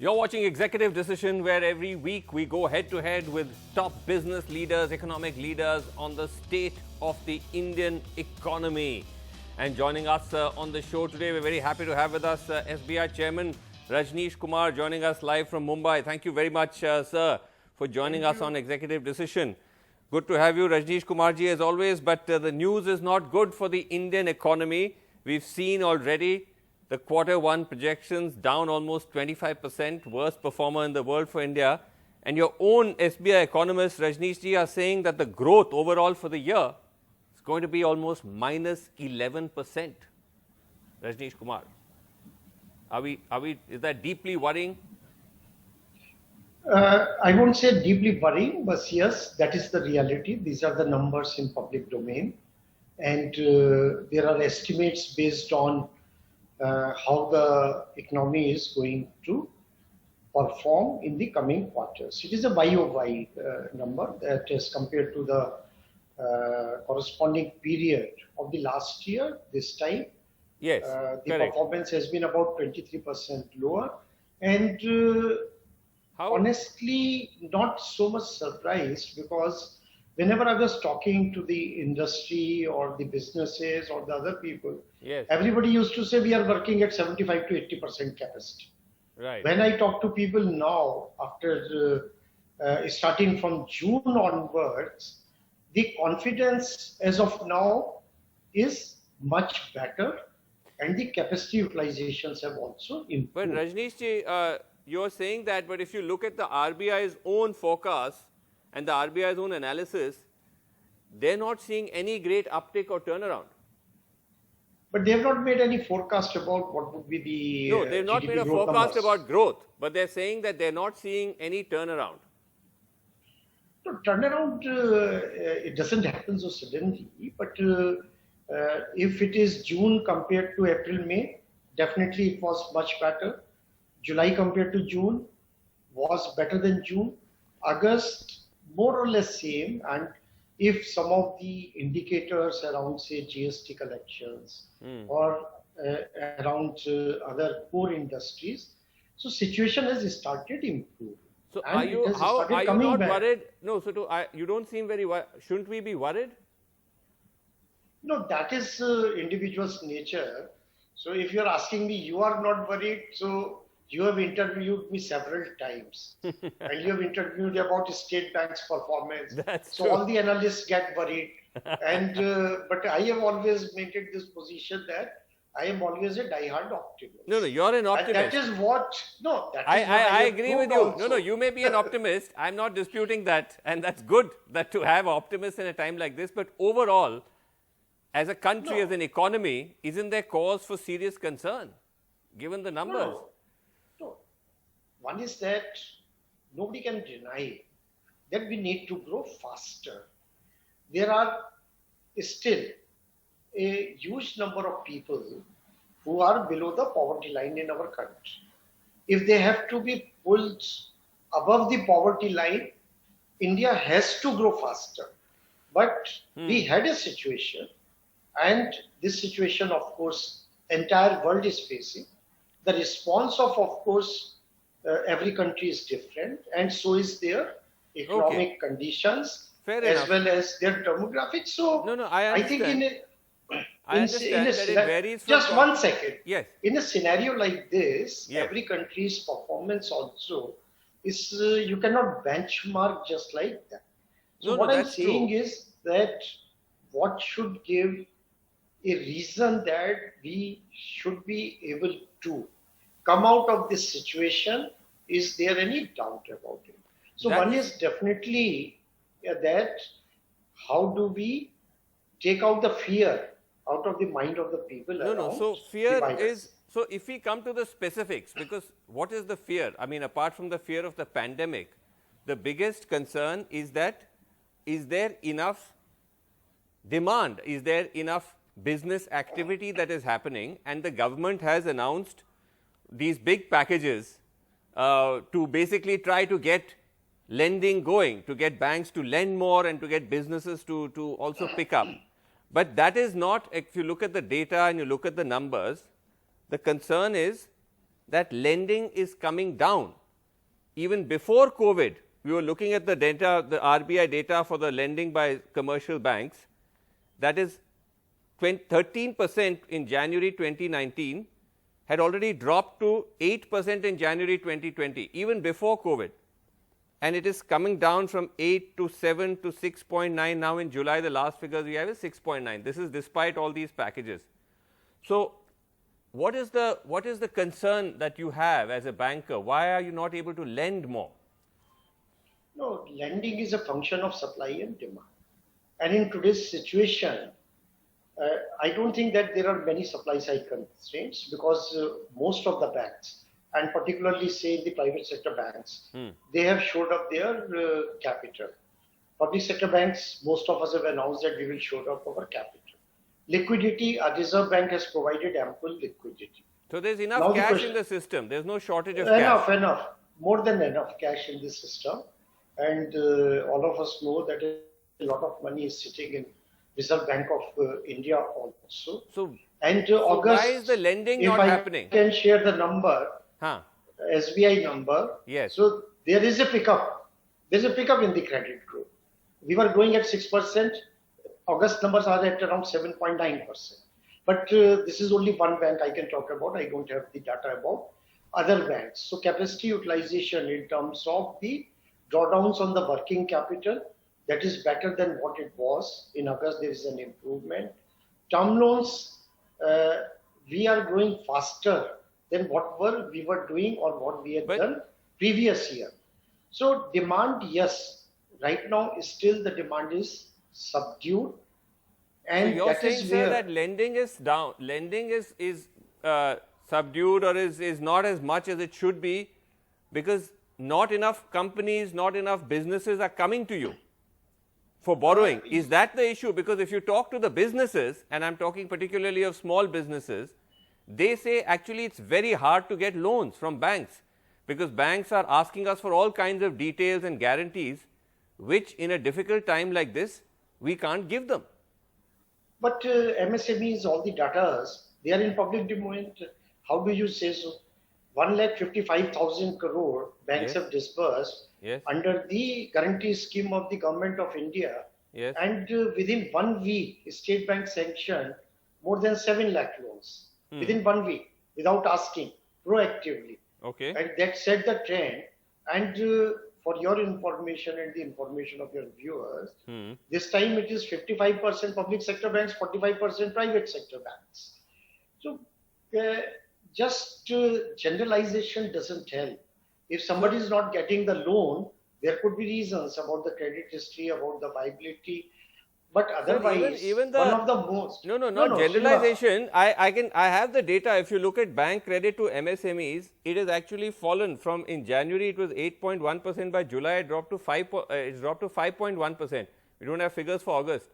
You're watching Executive Decision, where every week we go head to head with top business leaders, economic leaders on the state of the Indian economy. And joining us on the show today, we're very happy to have with us SBI Chairman Rajneesh Kumar joining us live from Mumbai. Thank you very much, sir, for joining us on Executive Decision. Good to have you, Rajneesh Kumarji, as always. But the news is not good for the Indian economy. We've seen already the Q1 projections down almost 25%, worst performer in the world for India. And your own SBI economists, Rajneesh ji, are saying that the growth overall for the year is going to be almost minus 11%. Rajneesh Kumar, is that deeply worrying? I won't say deeply worrying, but yes, that is the reality. These are the numbers in public domain. And there are estimates based on how the economy is going to perform in the coming quarters. It is a YOY number that is compared to the corresponding period of the last year. This time, yes, the performance has been about 23% lower. And honestly, not so much surprised, because whenever I was talking to the industry or the businesses or the other people, yes, everybody used to say we are working at 75 to 80% capacity. Right. When I talk to people now, after starting from June onwards, the confidence as of now is much better, and the capacity utilizations have also improved. But Rajneesh ji, you're saying that, but if you look at the RBI's own forecast and the RBI's own analysis, they're not seeing any great uptick or turnaround. But they have not made any forecast about what would be the No, they've not GDP made a growth forecast numbers. about growth, but they're saying that they're not seeing any turnaround. No, turnaround, it doesn't happen so suddenly, but if it is June compared to April, May, definitely it was much better. July compared to June was better than June. August, more or less same. And if some of the indicators around, say, GST collections or around other core industries, so situation has started improving. So And are you, it has how, started are you coming not back. worried? No, so you don't seem very worried. Shouldn't we be worried? No, that is individual's nature. So if you're asking me, you are not worried, so you have interviewed me several times and you have interviewed about State Bank's performance. That's so true. all the analysts get worried. And but I have always maintained this position that I am always a diehard optimist. No, you're an optimist. And that is what, no, that is what I have agree with proved you. also. You may be an optimist. I'm not disputing that. And that's good that to have optimists in a time like this. But overall, as a country, as an economy, isn't there cause for serious concern, given the numbers? No. One is that nobody can deny that we need to grow faster. There are still a huge number of people who are below the poverty line in our country. If they have to be pulled above the poverty line, India has to grow faster. But we had a situation, and this situation, of course, entire world is facing. The response of course, every country is different, and so is their economic conditions, Fair as enough. well as their demographics. So I think I understand that it varies from just 1 second. Yes. In a scenario like this, Yes. every country's performance also is you cannot benchmark just like that. So what I'm that's saying true. is that what should give a reason that we should be able to come out of this situation, is there any doubt about it? So one is definitely that how do we take out the fear out of the mind of the people around So the fear virus. is, so if we come to the specifics, because what is the fear? I mean, apart from the fear of the pandemic, the biggest concern is that, is there enough demand? Is there enough business activity that is happening? And the government has announced these big packages to basically try to get lending going, to get banks to lend more and to get businesses to also pick up. But that is not, if you look at the data and you look at the numbers, the concern is that lending is coming down. Even before COVID, we were looking at the data, the RBI data for the lending by commercial banks. That is 13% in January 2019 had already dropped to 8% in January 2020, even before COVID. And it is coming down from 8 to 7 to 6.9 now in July. The last figures we have is 6.9. This is despite all these packages. So what is the concern that you have as a banker? Why are you not able to lend more? No, lending is a function of supply and demand. And in today's situation, I don't think that there are many supply side constraints because most of the banks, and particularly say the private sector banks, they have showed up their capital. Public sector banks, most of us have announced that we will show up our capital. Liquidity, our Reserve Bank has provided ample liquidity. So there's enough cash in the system. There's no shortage of cash. Enough. More than enough cash in the system. And all of us know that a lot of money is sitting in Reserve Bank of India also. So August, why is the lending not happening? If I can share the number, SBI number. Yes. So there is a pickup. There's a pickup in the credit growth. We were growing at 6%. August numbers are at around 7.9%. But this is only one bank I can talk about. I don't have the data about other banks. So capacity utilization in terms of the drawdowns on the working capital, that is better than what it was. In August, there is an improvement. Term loans, we are growing faster than what we were doing or what we had done previous year. So demand, yes, right now is still the demand is subdued. And so you're saying, sir, that lending is down, lending is subdued or is not as much as it should be because not enough companies, not enough businesses are coming to you for borrowing. Is that the issue? Because if you talk to the businesses, and I'm talking particularly of small businesses, they say actually it's very hard to get loans from banks because banks are asking us for all kinds of details and guarantees, which in a difficult time like this, we can't give them. But MSMEs, all the data, they are in public domain. How do you say so? 1,55,000 crore banks have disbursed under the guarantee scheme of the government of India. And within 1 week, State Bank sanctioned more than 7 lakh loans. Within 1 week, without asking, proactively. And that set the trend. And for your information and the information of your viewers, this time it is 55% public sector banks, 45% private sector banks. So just generalization doesn't help. If somebody is not getting the loan, there could be reasons about the credit history, about the viability. But otherwise, even one of the most... Not generalization. I have the data. If you look at bank credit to MSMEs, it has actually fallen from, in January it was 8.1%, by July it dropped to 5.1%. We don't have figures for August.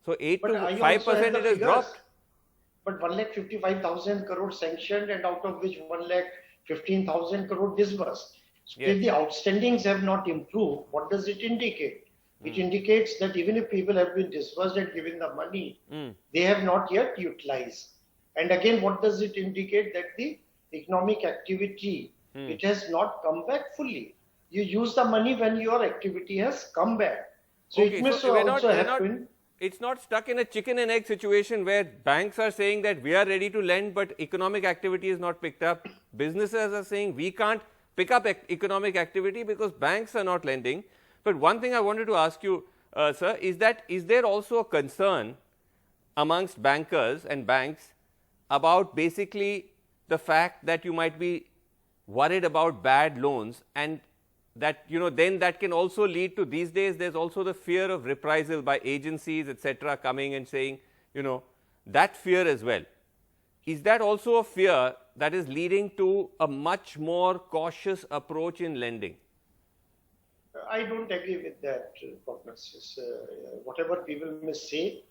So 8 to 5% it has dropped. But 1,55,000 crore sanctioned and out of which 1,15,000 crore disbursed. So if the outstandings have not improved, what does it indicate? It indicates that even if people have been disbursed and given the money, they have not yet utilized. And again, what does it indicate? That the economic activity, it has not come back fully. You use the money when your activity has come back. So it may also happen. It's not stuck in a chicken and egg situation where banks are saying that we are ready to lend, but economic activity is not picked up. Businesses are saying we can't pick up economic activity because banks are not lending. But one thing I wanted to ask you, sir, is there also a concern amongst bankers and banks about basically the fact that you might be worried about bad loans, and that, then that can also lead to, these days there's also the fear of reprisal by agencies, etc., coming and saying, that fear as well. Is that also a fear that is leading to a much more cautious approach in lending? I don't agree with that prognosis. Whatever people may say,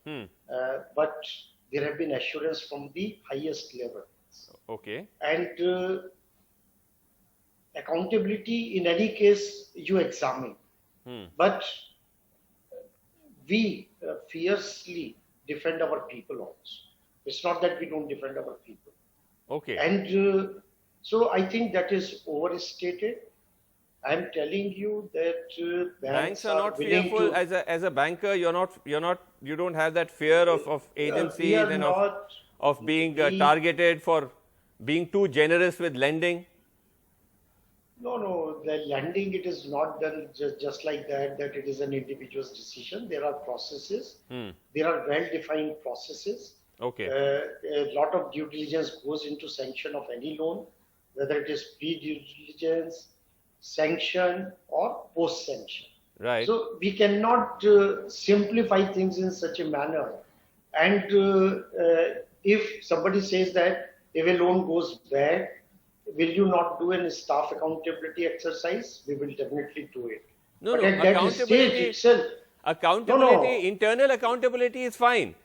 but there have been assurance from the highest level. And accountability, in any case, you examine. But we fiercely defend our people also. It's not that we don't defend our people. And So I think that is overstated. I'm telling you that Banks banks are are not willing fearful. to. As a banker, you don't have that fear of We agencies are and not. of being We targeted for being too generous with lending. No, no, the lending, it is not done just like that, that it is an individual's decision. There are processes, there are well-defined processes. Okay. A lot of due diligence goes into sanction of any loan, whether it is pre-due diligence, sanction, or post-sanction. Right. So we cannot simplify things in such a manner. And if somebody says that if a loan goes bad, will you not do a staff accountability exercise? We will definitely do it. No, But no. at that stage itself, no, no, Internal accountability is fine.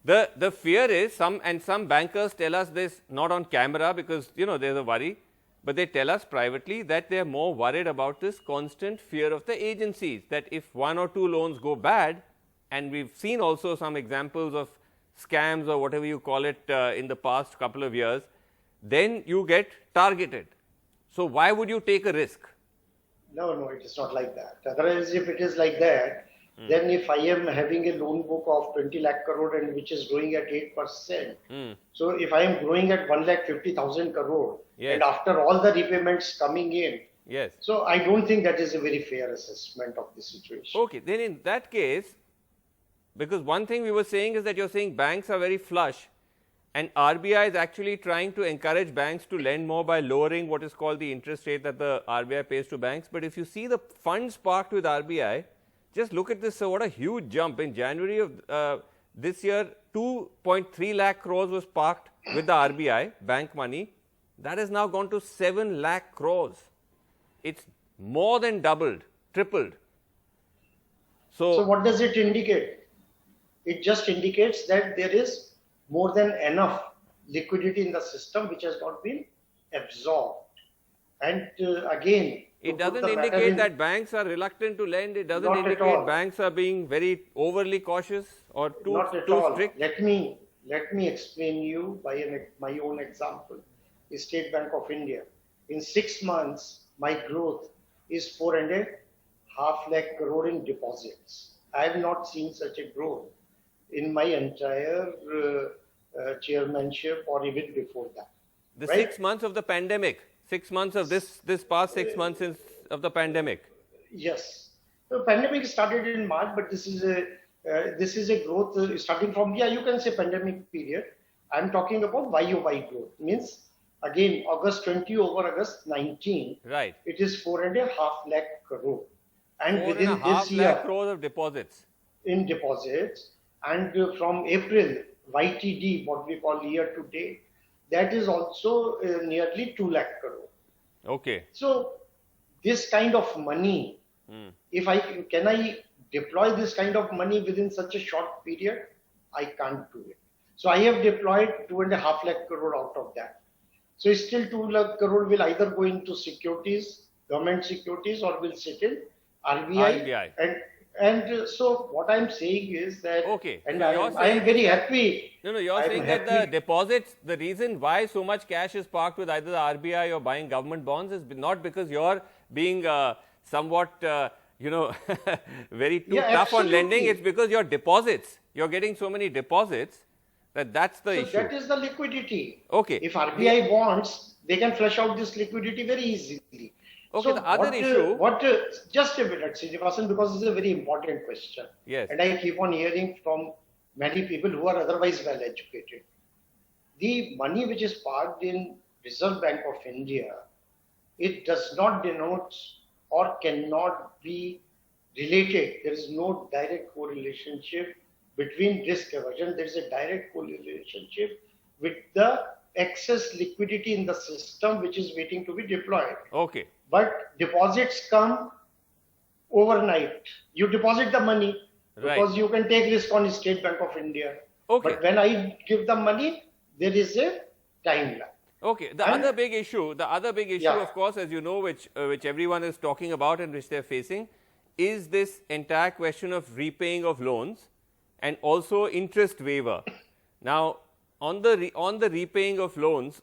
The fear is some bankers tell us this not on camera because there's a worry, but they tell us privately that they are more worried about this constant fear of the agencies, that if one or two loans go bad, and we've seen also some examples of scams or whatever you call it in the past couple of years, then you get targeted. So why would you take a risk? no, no, it is not like that. Otherwise, if it is like that, then if I am having a loan book of 20 lakh crore and which is growing at 8%, so if I am growing at 1 lakh 50,000 crore, Yes. and after all the repayments coming in, Yes. so I don't think that is a very fair assessment of the situation. Okay, then in that case, because one thing we were saying is that you're saying banks are very flush, and RBI is actually trying to encourage banks to lend more by lowering what is called the interest rate that the RBI pays to banks. But if you see the funds parked with RBI, just look at this. So what a huge jump. In January of this year, 2.3 lakh crores was parked with the RBI, bank money. That has now gone to 7 lakh crores. It's more than doubled, tripled. So what does it indicate? It just indicates that there is more than enough liquidity in the system which has not been absorbed. And again, it doesn't indicate that banks are reluctant to lend. It doesn't Not at indicate all. banks are being very overly cautious or too not at too all. strict. Let me explain you by my own example. The State Bank of India. In 6 months, my growth is 4.5 lakh crore in deposits. I have not seen such a growth in my entire chairmanship or even before that. The Right? 6 months of the pandemic, 6 months of this past 6 months of the pandemic. Yes, the pandemic started in March, but this is a growth starting from, yeah, you can say pandemic period. I'm talking about YOY growth, means again August 20 over August 19. Right. It is 4.5 lakh crore, and 4.5 within this year lakh crores of deposits. in deposits, and from April YTD, what we call year to date, that is also nearly 2 lakh crore. Okay. So this kind of money, if I deploy this kind of money within such a short period, I can't do it. So I have deployed 2.5 lakh crore out of that. So still 2 lakh crore will either go into securities, government securities, or will sit in RBI. RBI. And so what I'm saying is that, Okay. and So you're I am saying- very happy. No, you're I'm saying that the happy. deposits, the reason why so much cash is parked with either the RBI or buying government bonds is not because you're being somewhat, very too Yeah, tough on lending. absolutely. It's because your deposits, you're getting so many deposits that's the So issue. that is the liquidity. Okay. If RBI wants, they can flush out this liquidity very easily. Okay, So the other what, issue- just a minute, Srinivasan, because this is a very important question. Yes. And I keep on hearing from many people who are otherwise well educated. The money which is parked in Reserve Bank of India, it does not denote or cannot be related. There is no direct correlation between risk aversion. There is a direct correlation with the excess liquidity in the system which is waiting to be deployed. Okay. But deposits come overnight. You deposit the money because you can take risk on State Bank of India. Okay. But when I give the money, there is a time lag. Okay. The And- other big issue, Yeah. of course, as you know, which everyone is talking about and which they're facing, is this entire question of repaying of loans and also interest waiver. Now, on the repaying of loans,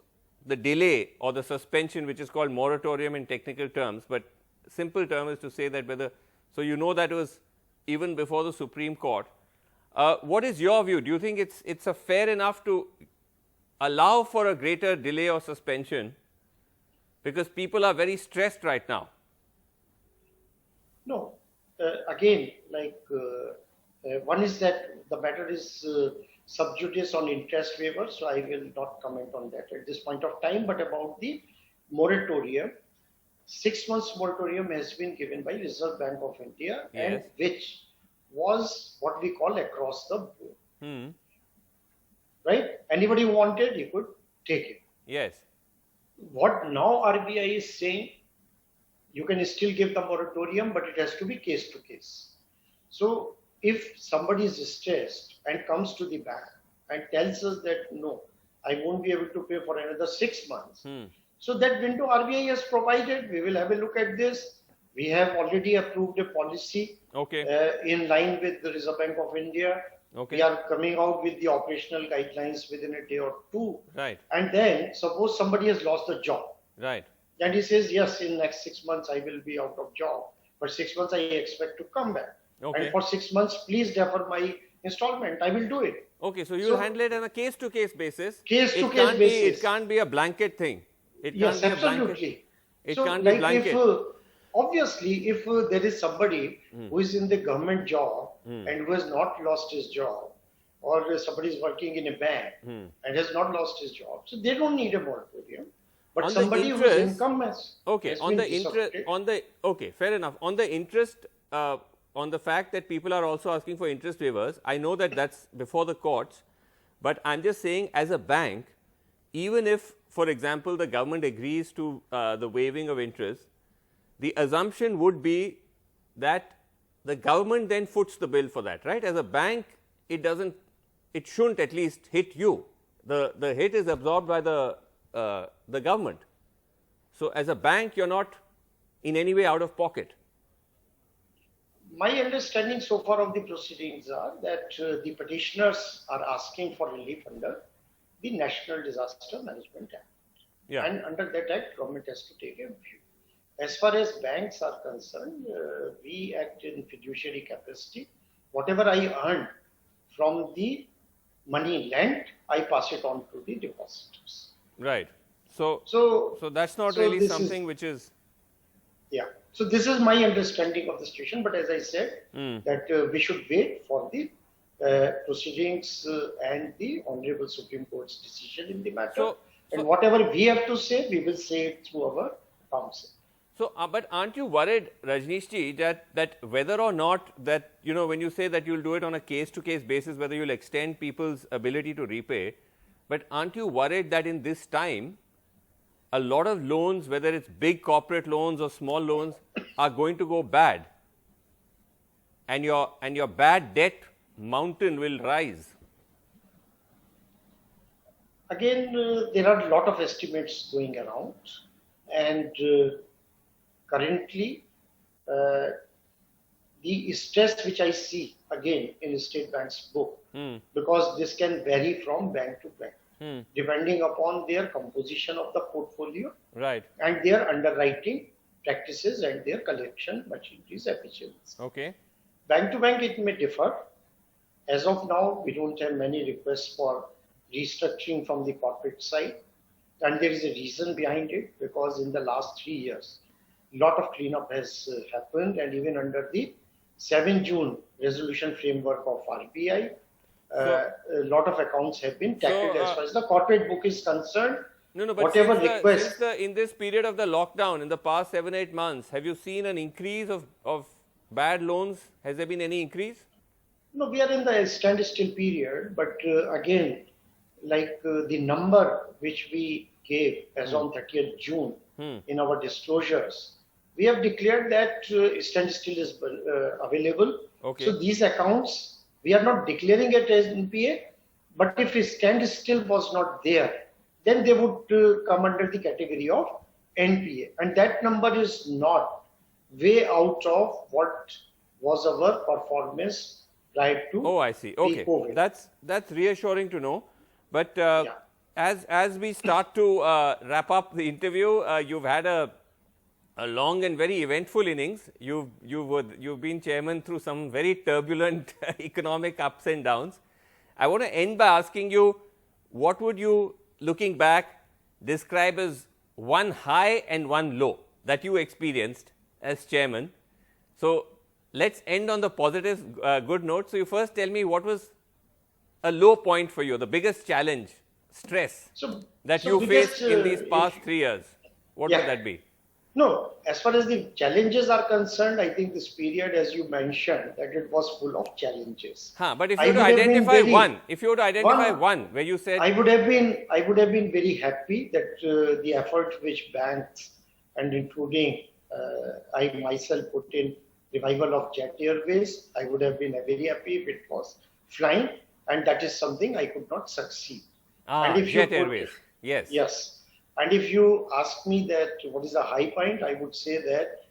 the delay or the suspension, which is called moratorium in technical terms, but simple term is to say that whether, so you know that was even before the Supreme Court. What is your view? Do you think it's a fair enough to allow for a greater delay or suspension because people are very stressed right now? No. Again, one is that the matter is sub judice on interest waiver, so I will not comment on that at this point of time. But about the moratorium, 6 months moratorium has been given by Reserve Bank of India, Yes. and which was what we call across the board. Right? Anybody who wanted, he could take it. Yes. What now RBI is saying, you can still give the moratorium, but it has to be case to case. So if somebody is stressed and comes to the bank and tells us that no, I won't be able to pay for another 6 months. So that window RBI has provided, we will have a look at this. We have already approved a policy in line with the Reserve Bank of India. We are coming out with the operational guidelines within a day or two. Right. And then suppose somebody has lost a job. Right. And he says, yes, in next 6 months I will be out of job. For 6 months I expect to come back. And for 6 months, please defer my installment. I will do it. Okay, so you will handle it on a case-to-case basis. Case-to-case basis. It can't be a blanket thing. Yes, absolutely. It can't be blanket. Obviously, if there is somebody who is in the government job and who has not lost his job, or somebody is working in a bank and has not lost his job, so they don't need a moratorium. But On somebody whose income has fair enough. On the interest, on the fact that people are also asking for interest waivers, I know that that's before the courts, but I'm just saying as a bank, even if, for example, the government agrees to the waiving of interest, the assumption would be that the government then foots the bill for that, right? As a bank, it shouldn't at least hit you. The hit is absorbed by the government. So as a bank, you're not in any way out of pocket. My understanding so far of the proceedings are that the petitioners are asking for relief under the National Disaster Management Act. Yeah. And under that act, government has to take a view. As far as banks are concerned, we act in fiduciary capacity. Whatever I earn from the money lent, I pass it on to the depositors. Right. So that's not really something which is... Yeah. So this is my understanding of the situation. But as I said, that we should wait for the proceedings and the Honorable Supreme Court's decision in the matter. And whatever we have to say, we will say it through our counsel. So, but aren't you worried, Rajneesh ji, that whether or not that, you know, when you say that you'll do it on a case-to-case basis, whether you'll extend people's ability to repay, but aren't you worried that in this time, a lot of loans, whether it's big corporate loans or small loans, are going to go bad, and your bad debt mountain will rise? Again, there are a lot of estimates going around, and currently, the stress which I see again in State Bank's book, because this can vary from bank to bank, depending upon their composition of the portfolio, right, and their underwriting practices and their collection machinery's efficiency. Okay. Bank to bank, it may differ. As of now, we don't have many requests for restructuring from the corporate side, and there is a reason behind it, because in the last 3 years, a lot of cleanup has happened, and even under the 7 June resolution framework of RBI, a lot of accounts have been tackled as far as the corporate book is concerned. No, but whatever in this period of the lockdown, in the past 7-8 months, have you seen an increase of bad loans? Has there been any increase? No, we are in the standstill period, but again, the number which we gave as on 30th June in our disclosures, we have declared that standstill is available. Okay. So these accounts, we are not declaring it as NPA, but if a standstill was not there, then they would come under the category of NPA. And that number is not way out of what was our performance prior to I see. Okay. COVID. That's reassuring to know. But as we start to wrap up the interview, you've had a long and very eventful innings. You've been chairman through some very turbulent economic ups and downs. I want to end by asking you, what would you, looking back, describe as one high and one low that you experienced as chairman? So let's end on the positive, good note. So you first tell me, what was a low point for you, the biggest challenge, stress that you faced in these past 3 years? What would that be? No, as far as the challenges are concerned, I think this period, as you mentioned, that it was full of challenges. But if you were to identify one, where you said, I would have been very happy that the effort which banks and including I myself put in revival of Jet Airways, I would have been very happy if it was flying, and that is something I could not succeed. And if Jet Airways, yes. Yes. And if you ask me that what is the high point, I would say that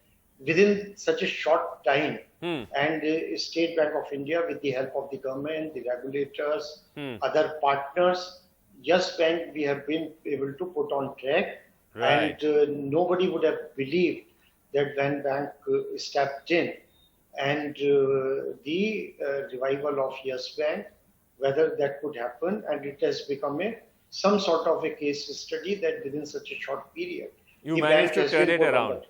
within such a short time, and State Bank of India, with the help of the government, the regulators, other partners, Yes Bank, we have been able to put on track. Right. And nobody would have believed that when bank stepped in and the revival of Yes Bank, whether that could happen, and it has become some sort of a case study that within such a short period, you managed to turn it around.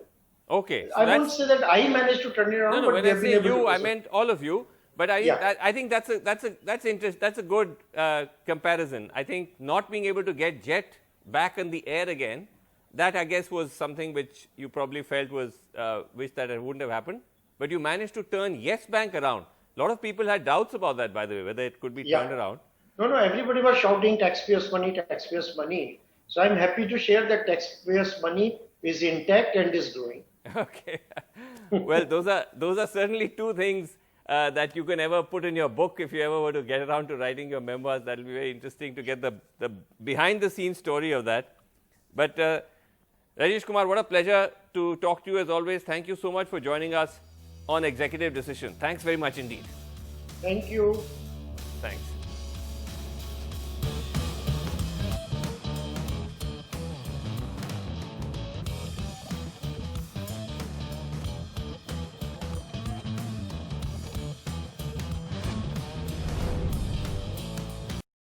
Okay. So I won't say that I managed to turn it around. No, when I say you, I meant all of you. But I think that's a good comparison. I think not being able to get Jet back in the air again, that I guess was something which you probably felt was wish that it wouldn't have happened. But you managed to turn Yes Bank around. A lot of people had doubts about that, by the way, whether it could be turned around. No, everybody was shouting taxpayers' money, taxpayers' money. So I'm happy to share that taxpayers' money is intact and is growing. Okay. Well, those are certainly two things that you can ever put in your book if you ever were to get around to writing your memoirs. That will be very interesting to get the behind-the-scenes story of that. But Rajesh Kumar, what a pleasure to talk to you as always. Thank you so much for joining us on Executive Decision. Thanks very much indeed. Thank you. Thanks.